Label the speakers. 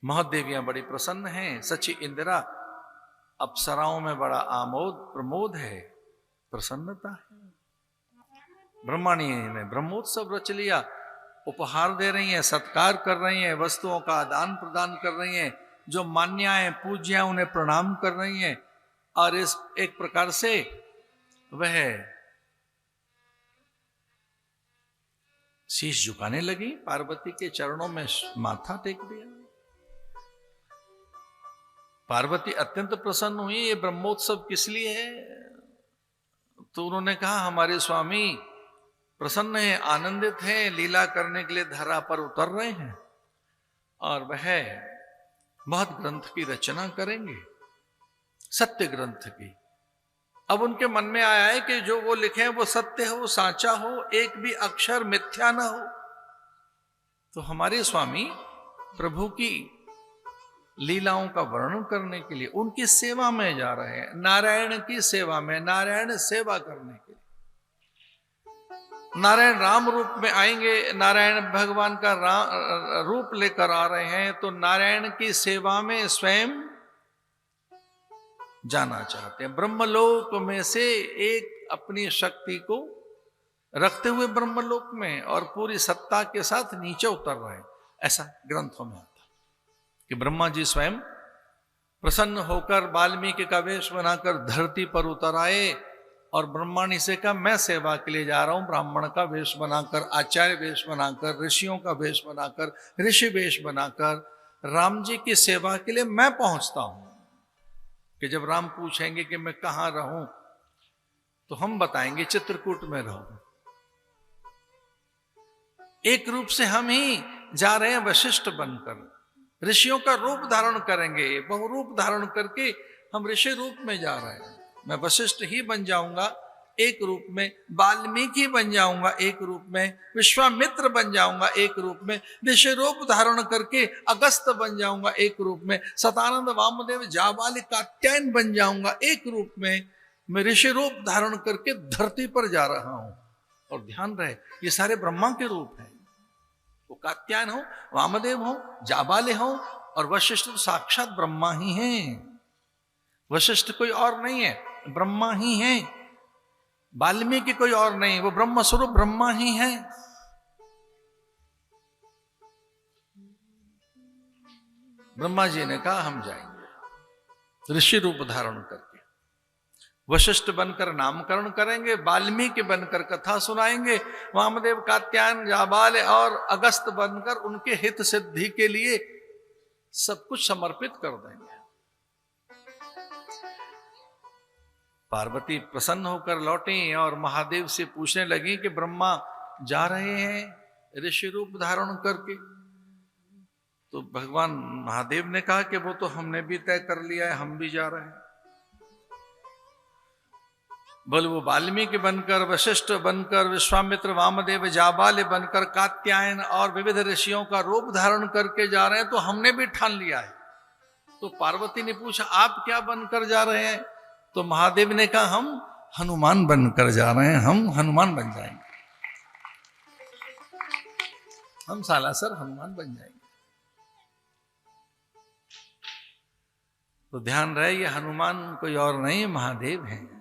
Speaker 1: महादेवियां बड़ी प्रसन्न हैं। सची इंदिरा, अप्सराओं में बड़ा आमोद प्रमोद है, प्रसन्नता है। ब्रह्माणी ने ब्रह्मोत्सव रच लिया, उपहार दे रही हैं, सत्कार कर रही हैं, वस्तुओं का आदान प्रदान कर रही हैं, जो मान्याएं पूज्यां उन्हें प्रणाम कर रही हैं। और इस एक प्रकार से वह शीश झुकाने लगी, पार्वती के चरणों में माथा टेक दिया। पार्वती अत्यंत प्रसन्न हुई। ये ब्रह्मोत्सव किस लिए है? तो उन्होंने कहा हमारे स्वामी प्रसन्न है, आनंदित हैं, लीला करने के लिए धरा पर उतर रहे हैं और वह महत् ग्रंथ की रचना करेंगे, सत्य ग्रंथ की। अब उनके मन में आया है कि जो वो लिखे वो सत्य हो, साचा हो, एक भी अक्षर मिथ्या ना हो। तो हमारे स्वामी प्रभु की लीलाओं का वर्णन करने के लिए उनकी सेवा में जा रहे हैं, नारायण की सेवा में, नारायण सेवा करने के लिए। नारायण राम रूप में आएंगे, नारायण भगवान का रूप लेकर आ रहे हैं, तो नारायण की सेवा में स्वयं जाना चाहते हैं। ब्रह्मलोक में से एक अपनी शक्ति को रखते हुए ब्रह्मलोक में और पूरी सत्ता के साथ नीचे उतर रहे हैं। ऐसा ग्रंथों में आता कि ब्रह्मा जी स्वयं प्रसन्न होकर वाल्मीकि का वेश बनाकर धरती पर उतर आए और ब्रह्माणी से कहा मैं सेवा के लिए जा रहा हूं, ब्राह्मण का वेश बनाकर, आचार्य वेश बनाकर, ऋषियों का वेश बनाकर, ऋषि वेश बनाकर राम जी की सेवा के लिए मैं पहुंचता हूं। कि जब राम पूछेंगे कि मैं कहां रहूं तो हम बताएंगे चित्रकूट में रहूं। एक रूप से हम ही जा रहे हैं वशिष्ठ बनकर, ऋषियों का रूप धारण करेंगे, बहुरूप धारण करके हम ऋषि रूप में जा रहे हैं। मैं वशिष्ठ ही बन जाऊंगा एक रूप में, वाल्मीकि बन जाऊंगा एक रूप में, विश्वामित्र बन जाऊंगा एक रूप में, ऋषि रूप धारण करके अगस्त बन जाऊंगा एक रूप में, सतानंद वामदेव जाबाली कात्यायन बन जाऊंगा एक रूप में। मैं ऋषि रूप धारण करके धरती पर जा रहा हूं। और ध्यान रहे ये सारे ब्रह्मा के रूप हैं। वो कात्यायन हो, वामदेव हो, जाबाले हो और वशिष्ठ तो साक्षात ब्रह्मा ही हैं। वशिष्ठ कोई और नहीं है, ब्रह्मा ही है। वाल्मीकि कोई और नहीं, वो ब्रह्म स्वरूप ब्रह्मा ही है। ब्रह्मा जी ने कहा हम जाएंगे ऋषि रूप धारण करके, वशिष्ठ बनकर नामकरण करेंगे, वाल्मीकि बनकर कथा सुनाएंगे, वामदेव कात्यायन जाबाल और अगस्त बनकर उनके हित सिद्धि के लिए सब कुछ समर्पित कर देंगे। पार्वती प्रसन्न होकर लौटी और महादेव से पूछने लगी कि ब्रह्मा जा रहे हैं ऋषि रूप धारण करके। तो भगवान महादेव ने कहा कि वो तो हमने भी तय कर लिया है, हम भी जा रहे हैं। बोले वो वाल्मीकि बनकर, वशिष्ठ बनकर, विश्वामित्र, वामदेव, जाबाल बनकर, कात्यायन और विविध ऋषियों का रूप धारण करके जा रहे हैं, तो हमने भी ठान लिया है। तो पार्वती ने पूछा आप क्या बनकर जा रहे हैं? तो महादेव ने कहा हम हनुमान बनकर जा रहे हैं, हम हनुमान बन जाएंगे, हम सालासर हनुमान बन जाएंगे। तो ध्यान रहे ये हनुमान कोई और नहीं महादेव हैं।